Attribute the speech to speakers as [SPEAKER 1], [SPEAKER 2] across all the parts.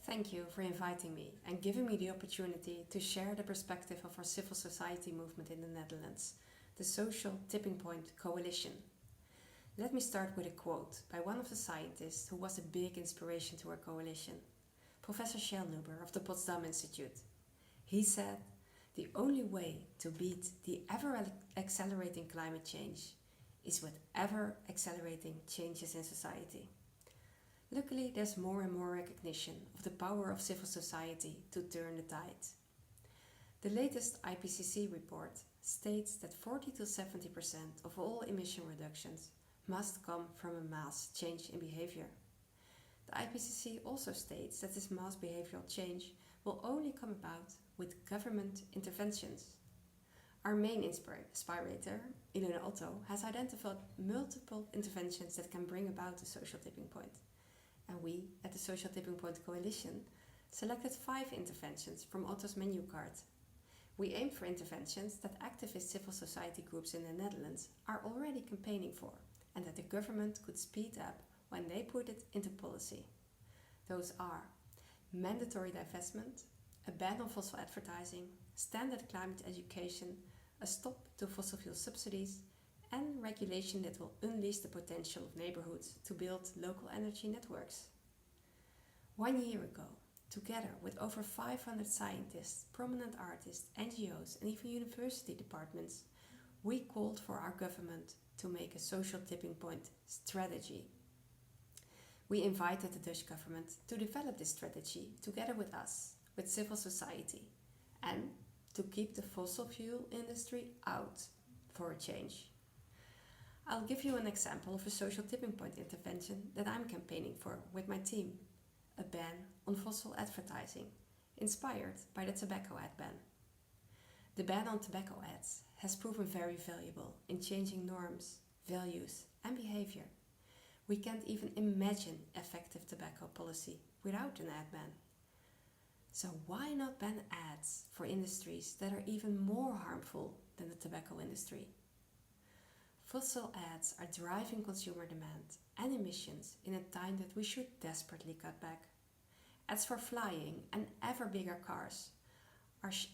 [SPEAKER 1] Thank you for inviting me and giving me the opportunity to share the perspective of our civil society movement in the Netherlands, the Social Tipping Point Coalition. Let me start with a quote by one of the scientists who was a big inspiration to our coalition, Professor Schellnhuber of the Potsdam Institute. He said, "The only way to beat the ever-accelerating climate change is with ever-accelerating changes in society." Luckily, there's more and more recognition of the power of civil society to turn the tide. The latest IPCC report states that 40 to 70% of all emission reductions must come from a mass change in behavior. The IPCC also states that this mass behavioral change will only come about with government interventions. Our main inspirator, Ilona Otto, has identified multiple interventions that can bring about a social tipping point. And we, at the Social Tipping Point Coalition, selected 5 interventions from Otto's menu card. We aim for interventions that activist civil society groups in the Netherlands are already campaigning for, and that the government could speed up when they put it into policy. Those are mandatory divestment, a ban on fossil advertising, standard climate education, a stop to fossil fuel subsidies, and regulation that will unleash the potential of neighborhoods to build local energy networks. 1 year ago, together with over 500 scientists, prominent artists, NGOs, and even university departments, we called for our government to make a social tipping point strategy. We invited the Dutch government to develop this strategy together with us, with civil society, and to keep the fossil fuel industry out for a change. I'll give you an example of a social tipping point intervention that I'm campaigning for with my team, a ban on fossil advertising, inspired by the tobacco ad ban. The ban on tobacco ads has proven very valuable in changing norms, values, and behavior. We can't even imagine effective tobacco policy without an ad ban. So why not ban ads for industries that are even more harmful than the tobacco industry? Fossil ads are driving consumer demand and emissions in a time that we should desperately cut back. Ads for flying and ever bigger cars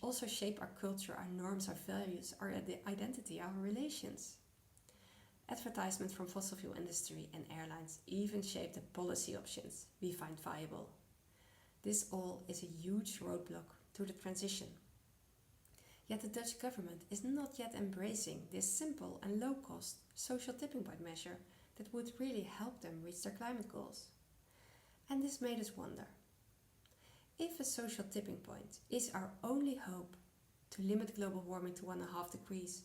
[SPEAKER 1] also shape our culture, our norms, our values, our identity, our relations. Advertisements from fossil fuel industry and airlines even shape the policy options we find viable. This all is a huge roadblock to the transition. Yet the Dutch government is not yet embracing this simple and low-cost social tipping point measure that would really help them reach their climate goals. And this made us wonder, if a social tipping point is our only hope to limit global warming to 1.5 degrees,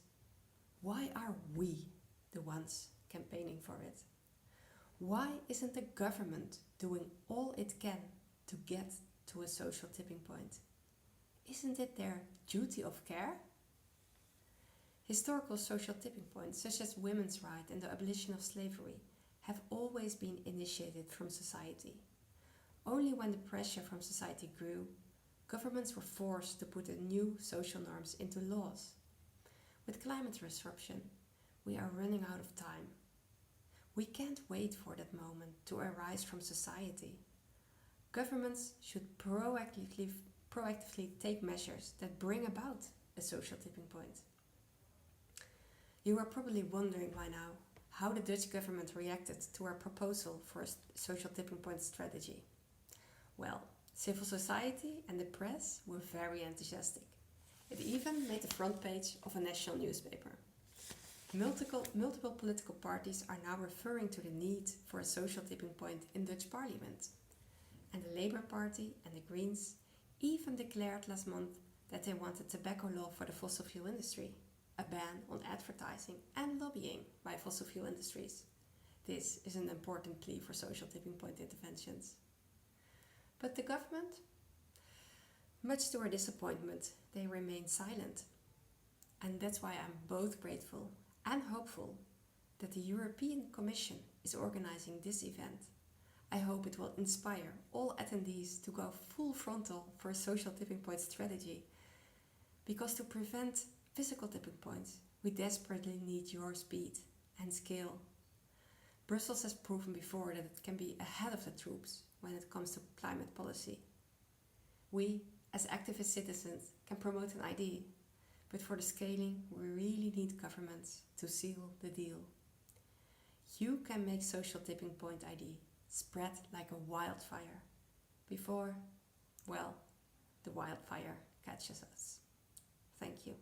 [SPEAKER 1] why are we the ones campaigning for it? Why isn't the government doing all it can to get to a social tipping point? Isn't it their duty of care? Historical social tipping points, such as women's rights and the abolition of slavery, have always been initiated from society. Only when the pressure from society grew, governments were forced to put new social norms into laws. With climate disruption, we are running out of time. We can't wait for that moment to arise from society. Governments should proactively take measures that bring about a social tipping point. You are probably wondering by now how the Dutch government reacted to our proposal for a social tipping point strategy. Well, civil society and the press were very enthusiastic. It even made the front page of a national newspaper. Multiple political parties are now referring to the need for a social tipping point in Dutch parliament. And the Labour Party and the Greens even declared last month that they want a tobacco law for the fossil fuel industry, a ban on advertising and lobbying by fossil fuel industries. This is an important plea for social tipping point interventions. But the government? Much to our disappointment, they remain silent. And that's why I'm both grateful and hopeful that the European Commission is organizing this event. I hope it will inspire all attendees to go full frontal for a social tipping point strategy, because to prevent physical tipping points, we desperately need your speed and scale. Brussels has proven before that it can be ahead of the troops when it comes to climate policy, We, as activist citizens, can promote an idea, but for the scaling we really need governments to seal the deal. You can make social tipping point ID spread like a wildfire before, well, the wildfire catches us. Thank you.